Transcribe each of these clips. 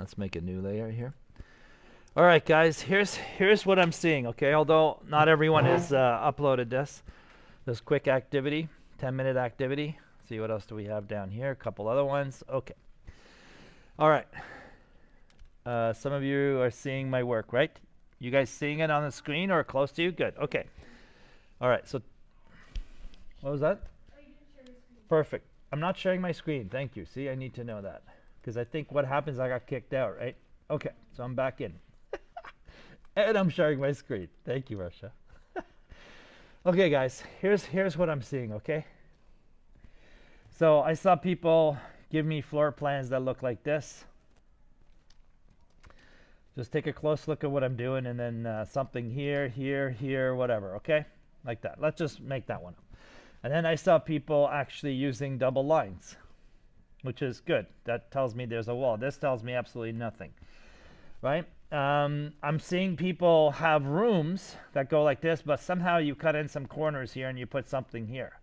Let's make a new layer here. All right, guys, here's what I'm seeing, okay? Although not everyone has uploaded this quick activity, 10-minute activity. See what else do we have down here? A couple other ones. Okay. All right. Some of you are seeing my work, right? You guys seeing it on the screen or close to you? Good. Okay. All right. So what was that? Oh, you didn't share your screen. Perfect. I'm not sharing my screen. Thank you. See, I need to know that because I think what happens, I got kicked out, right? Okay. So I'm back in. And I'm sharing my screen. Thank you, Russia. Okay, guys, here's what I'm seeing, okay? So I saw people give me floor plans that look like this. Just take a close look at what I'm doing and then something here, here, here, whatever, okay? Like that. Let's just make that one up. And then I saw people actually using double lines, which is good. That tells me there's a wall. This tells me absolutely nothing, right? I'm seeing people have rooms that go like this, but somehow you cut in some corners here and you put something here.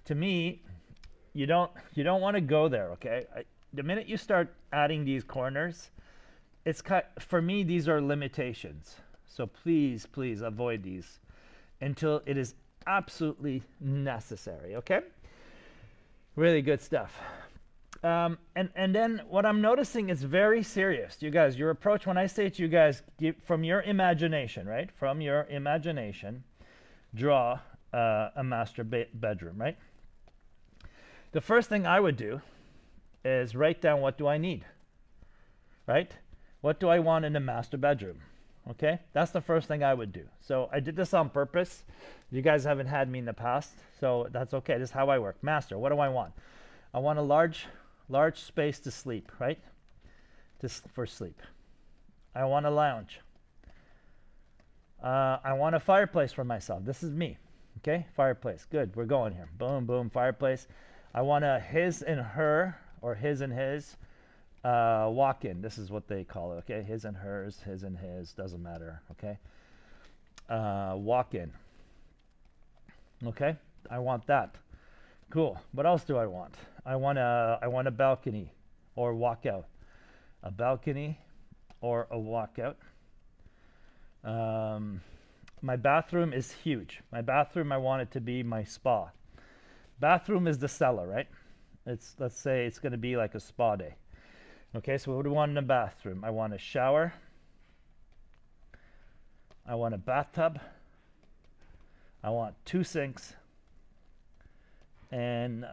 To me, you don't want to go there, okay? The minute you start adding these corners, for me, these are limitations. So please avoid these until it is absolutely necessary, okay? Really good stuff. And then what I'm noticing is very serious. You guys, your approach, when I say to you guys, from your imagination, right? From your imagination, draw a master bedroom, right? The first thing I would do is write down what do I need, right? What do I want in a master bedroom? Okay, that's the first thing I would do. So I did this on purpose. You guys haven't had me in the past, so that's okay. This is how I work. Master, what do I want? I want a large space to sleep, right? For sleep. I want a lounge. I want a fireplace for myself. This is me. Okay, fireplace. Good, we're going here. Boom, boom, fireplace. I want a his and her, or his and his, walk-in. This is what they call it, okay? His and hers, his and his, doesn't matter, okay? Walk-in. Okay, I want that. Cool. What else do I want? I want a balcony or walkout. A balcony or a walkout. My bathroom is huge. My bathroom, I want it to be my spa. Bathroom is the cellar, right? Let's say it's going to be like a spa day. Okay, so what do I want in the bathroom? I want a shower. I want a bathtub. I want 2 sinks. And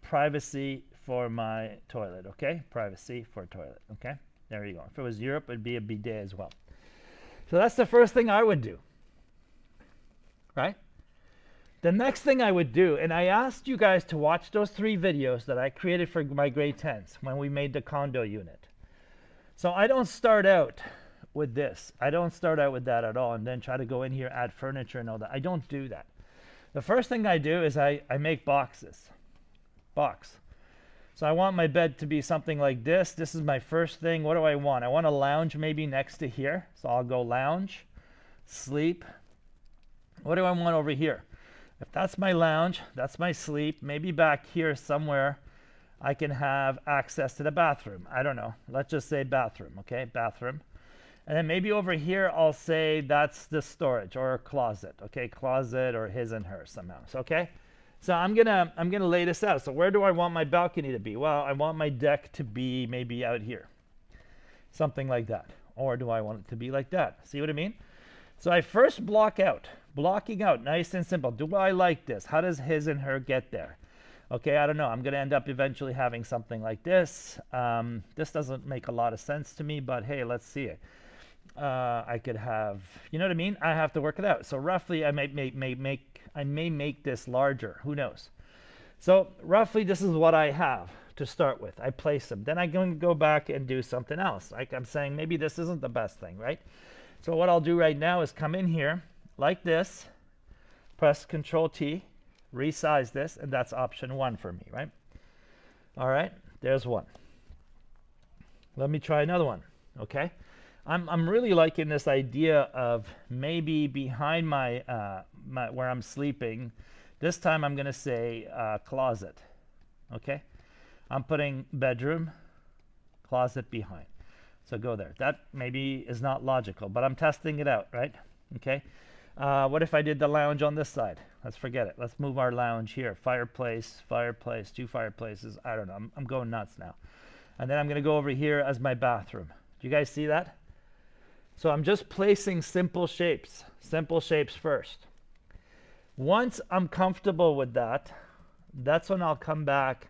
privacy for my toilet, okay? Privacy for toilet, okay? There you go. If it was Europe, it'd be a bidet as well. So that's the first thing I would do, right? The next thing I would do, and I asked you guys to watch those 3 videos that I created for my grade 10s when we made the condo unit. So I don't start out with this. I don't start out with that at all and then try to go in here, add furniture and all that. I don't do that. The first thing I do is I make boxes. Box. So I want my bed to be something like this. This is my first thing. What do I want? I want a lounge maybe next to here. So I'll go lounge, sleep. What do I want over here? If that's my lounge, that's my sleep. Maybe back here somewhere I can have access to the bathroom. I don't know. Let's just say bathroom, okay? Bathroom. And then maybe over here I'll say that's the storage or closet, okay? Closet or his and hers somehow. So, okay? So I'm gonna lay this out. So where do I want my balcony to be? Well, I want my deck to be maybe out here. Something like that. Or do I want it to be like that? See what I mean? So I first blocking out, nice and simple. Do I like this? How does his and her get there? Okay, I don't know. I'm going to end up eventually having something like this. This doesn't make a lot of sense to me, but hey, let's see it. I could have, you know what I mean? I have to work it out. So roughly, I may make this larger. Who knows? So roughly, this is what I have to start with. I place them. Then I'm going to go back and do something else. Like I'm saying, maybe this isn't the best thing, right? So what I'll do right now is come in here like this, press Control T, resize this, and that's option 1 for me, right? All right, there's one. Let me try another one, okay? I'm really liking this idea of maybe behind my, where I'm sleeping, this time I'm going to say closet, okay? I'm putting bedroom, closet behind. So go there. That maybe is not logical, but I'm testing it out, right? Okay. What if I did the lounge on this side? Let's forget it. Let's move our lounge here. Fireplace, fireplace, 2 fireplaces. I don't know. I'm going nuts now. And then I'm going to go over here as my bathroom. Do you guys see that? So I'm just placing simple shapes first. Once I'm comfortable with that, that's when I'll come back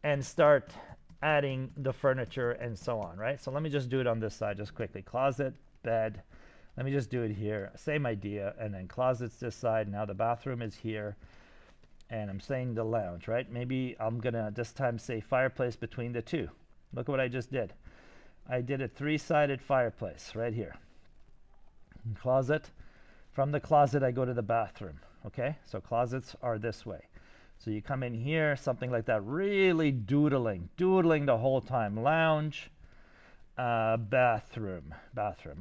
and start adding the furniture and so on, right? So let me just do it on this side just quickly. Closet, bed. Let me just do it here. Same idea. And then closets this side. Now the bathroom is here. And I'm saying the lounge, right? Maybe I'm going to this time say fireplace between the two. Look at what I just did. I did a 3-sided fireplace right here. Closet. From the closet, I go to the bathroom. Okay? So closets are this way. So you come in here, something like that, really doodling the whole time. Lounge, bathroom.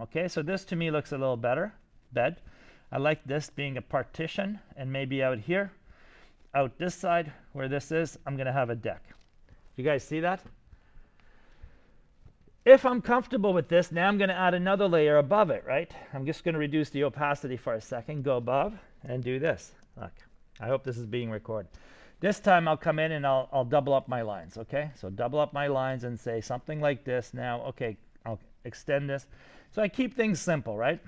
Okay, so this to me looks a little better. Bed. I like this being a partition, and maybe out here, out this side where this is, I'm going to have a deck. You guys see that? If I'm comfortable with this, now I'm going to add another layer above it, right? I'm just going to reduce the opacity for a second, go above, and do this. Look, I hope this is being recorded. This time I'll come in and I'll double up my lines, okay? So double up my lines and say something like this now. Okay, I'll extend this. So I keep things simple, right?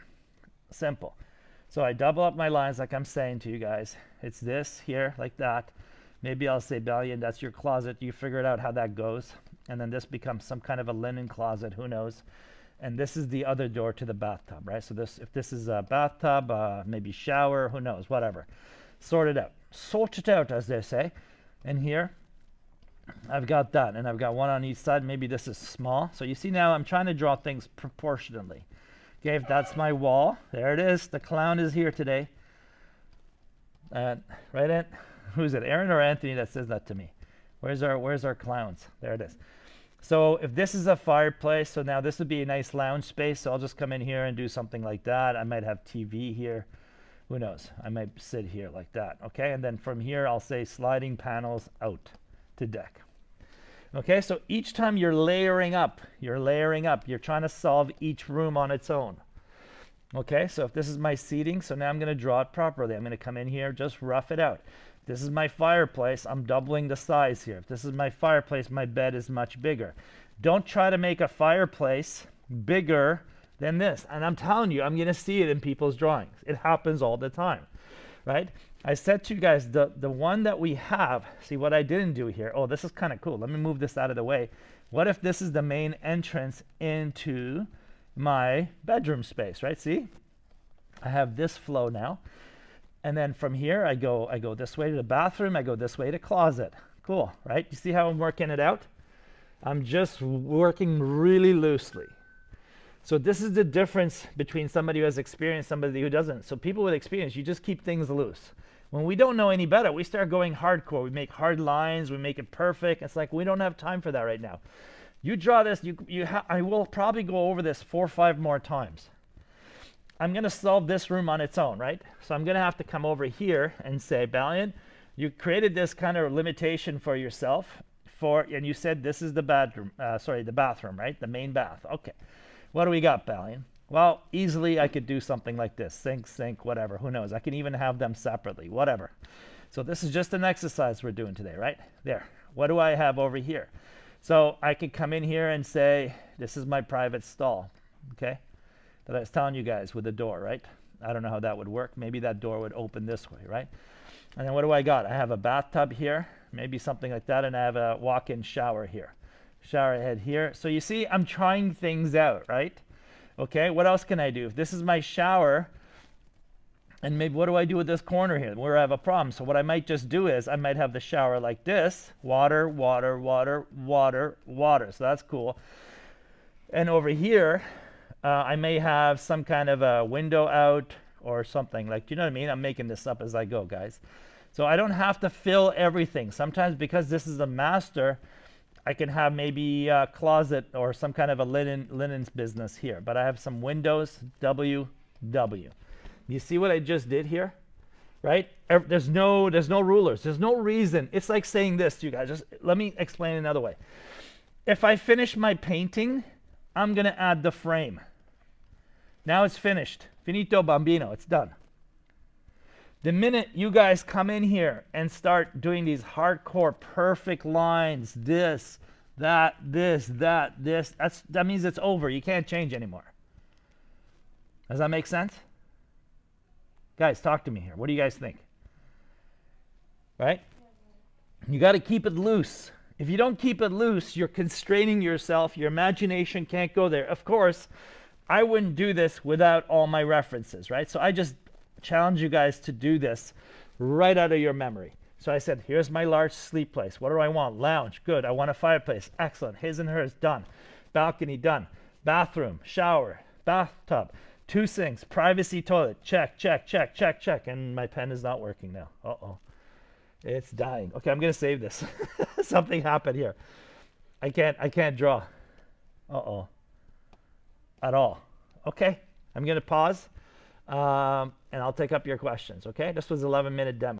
Simple. So I double up my lines like I'm saying to you guys. It's this here, like that. Maybe I'll say, Balian, that's your closet. You figure it out how that goes. And then this becomes some kind of a linen closet, who knows? And this is the other door to the bathtub, right? So this, if this is a bathtub, maybe shower, who knows, whatever. Sort it out. Sort it out, as they say. And here, I've got that. And I've got one on each side. Maybe this is small. So you see now I'm trying to draw things proportionally. Okay, if that's my wall, there it is. The clown is here today. Right, in? Who's it, Aaron or Anthony that says that to me? Where's our clowns? There it is. So if this is a fireplace, so now this would be a nice lounge space. So I'll just come in here and do something like that. I might have TV here. Who knows? I might sit here like that. Okay, and then from here I'll say sliding panels out to deck. Okay, so each time you're layering up. You're trying to solve each room on its own. Okay, so if this is my seating, so now I'm going to draw it properly. I'm going to come in here, just rough it out. This is my fireplace. I'm doubling the size here. If this is my fireplace, my bed is much bigger. Don't try to make a fireplace bigger than this. And I'm telling you, I'm going to see it in people's drawings. It happens all the time, right? I said to you guys, the one that we have, see what I didn't do here. Oh, this is kind of cool. Let me move this out of the way. What if this is the main entrance into my bedroom space, right? See, I have this flow now. And then from here, I go this way to the bathroom. I go this way to closet. Cool, right? You see how I'm working it out? I'm just working really loosely. So this is the difference between somebody who has experience, somebody who doesn't. So people with experience, you just keep things loose. When we don't know any better, we start going hardcore. We make hard lines. We make it perfect. It's like we don't have time for that right now. You draw this. I will probably go over this 4 or 5 more times. I'm going to solve this room on its own, right? So I'm going to have to come over here and say, Balian, you created this kind of limitation for yourself, and you said this is the bedroom, the bathroom, right? The main bath. Okay. What do we got, Balian? Well, easily I could do something like this. Sink, whatever. Who knows? I can even have them separately, whatever. So this is just an exercise we're doing today, right? There. What do I have over here? So I could come in here and say, this is my private stall, okay? That I was telling you guys with the door, right? I don't know how that would work. Maybe that door would open this way, right? And then what do I got? I have a bathtub here, maybe something like that, and I have a walk-in shower here. Shower head here. So you see, I'm trying things out, right? Okay, what else can I do? If this is my shower, and maybe what do I do with this corner here where I have a problem? So what I might just do is I might have the shower like this. Water, water, water, water, water. So that's cool. And over here, I may have some kind of a window out or something. Like, do you know what I mean? I'm making this up as I go, guys. So I don't have to fill everything. Sometimes because this is a master, I can have maybe a closet or some kind of a linens business here. But I have some windows, W. You see what I just did here? Right? There's no rulers. There's no reason. It's like saying this to you guys. Just let me explain another way. If I finish my painting, I'm going to add the frame. Now it's finished. Finito bambino. It's done. The minute you guys come in here and start doing these hardcore perfect lines, this, that, that means it's over. You can't change anymore. Does that make sense? Guys, talk to me here. What do you guys think? Right? You got to keep it loose. If you don't keep it loose, you're constraining yourself. Your imagination can't go there. Of course, I wouldn't do this without all my references, right? So I just challenge you guys to do this right out of your memory. So I said, here's my large sleep place. What do I want? Lounge. Good. I want a fireplace. Excellent. His and hers. Done. Balcony. Done. Bathroom. Shower. Bathtub. 2 sinks. Privacy toilet. Check, check, check, check, check. And my pen is not working now. Uh-oh. It's dying. Okay, I'm going to save this. Something happened here. I can't draw. Uh-oh. At all. Okay, I'm going to pause. And I'll take up your questions, okay? This was an 11-minute demo.